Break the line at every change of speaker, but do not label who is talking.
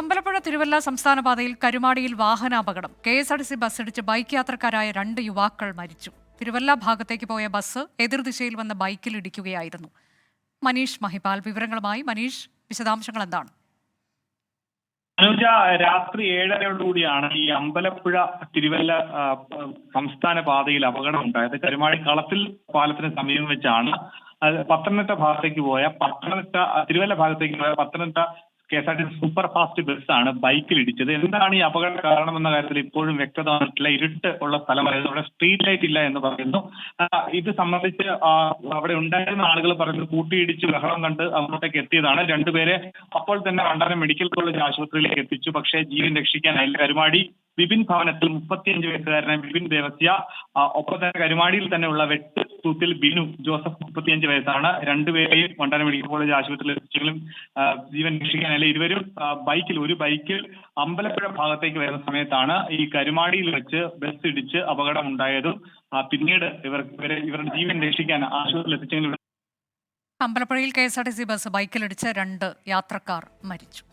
അമ്പലപ്പുഴ തിരുവല്ല സംസ്ഥാന പാതയിൽ കരുമാടിയിൽ വാഹനാപകടം. KSRTC ബസ്സിടിച്ച് bike യാത്രക്കാരായ 2 യുവാക്കൾ മരിച്ചു. തിരുവല്ല ഭാഗത്തേക്ക് പോയ ബസ് എതിർദിശയിൽ വന്ന ബൈക്കിൽ ഇടിക്കുകയായിരുന്നു. മനീഷ് മഹിപാൽ വിവരങ്ങളുമായി. മനീഷ്, വിശദാംശങ്ങൾ എന്താണ്?
അനുജ, രാത്രി 7:30യോടുകൂടിയാണ് ഈ അമ്പലപ്പുഴ തിരുവല്ല സംസ്ഥാന പാതയിൽ അപകടം ഉണ്ടായത്. കരുമാടി കളത്തിൽ പാലത്തിന് സമീപം വെച്ചാണ് പത്തനംതിട്ട ഭാഗത്തേക്ക് പോയ തിരുവല്ല ഭാഗത്തേക്ക് പോയ പത്തനംതിട്ട KSRTC സൂപ്പർ ഫാസ്റ്റ് ബസ്സാണ് ബൈക്കിൽ ഇടിച്ചത്. എന്താണ് ഈ അപകട കാരണമെന്ന കാര്യത്തിൽ ഇപ്പോഴും വ്യക്തത വന്നിട്ടില്ല. ഇരുട്ട് ഉള്ള സ്ഥലമായിരുന്നു, അവിടെ സ്ട്രീറ്റ് ലൈറ്റ് ഇല്ല എന്ന് പറയുന്നു. ഇത് സംബന്ധിച്ച് അവിടെ ഉണ്ടായിരുന്ന ആളുകൾ പറയുന്നത് കൂട്ടിയിടിച്ച് ബഹളം കണ്ട് അങ്ങോട്ടേക്ക് എത്തിയതാണ്. രണ്ടുപേരെ അപ്പോൾ തന്നെ വണ്ടാനം മെഡിക്കൽ കോളേജ് ആശുപത്രിയിലേക്ക് എത്തിച്ചു. പക്ഷേ ജീവൻ രക്ഷിക്കാനായില്ല. കരുമാടി വിപിൻ ഭവനത്തിൽ 35 വയസ്സുകാരനായ വിപിൻ ദേവസ്യ, ഒപ്പം തന്നെ കരുമാടിയിൽ തന്നെയുള്ള വെട്ടുതൂത്തിൽ ബിനു ജോസഫ് 35 വയസ്സാണ്. രണ്ടുപേരെയും വണ്ടാനം മെഡിക്കൽ കോളേജ് ആശുപത്രിയിൽ എത്തിച്ചെങ്കിലും ജീവൻ രക്ഷിക്കാനായില്ല. ഇരുവരും ഒരു ബൈക്കിൽ അമ്പലപ്പുഴ ഭാഗത്തേക്ക് വരുന്ന സമയത്താണ് ഈ കരുമാടിയിൽ വെച്ച് ബസ് ഇടിച്ച് അപകടം ഉണ്ടായതും പിന്നീട് ഇവരുടെ ജീവൻ രക്ഷിക്കാൻ ആശുപത്രിയിൽ എത്തിച്ചെങ്കിലും
അമ്പലപ്പുഴയിൽ KSRTC ബസ് ബൈക്കിലിടിച്ച് 2 യാത്രക്കാർ മരിച്ചു.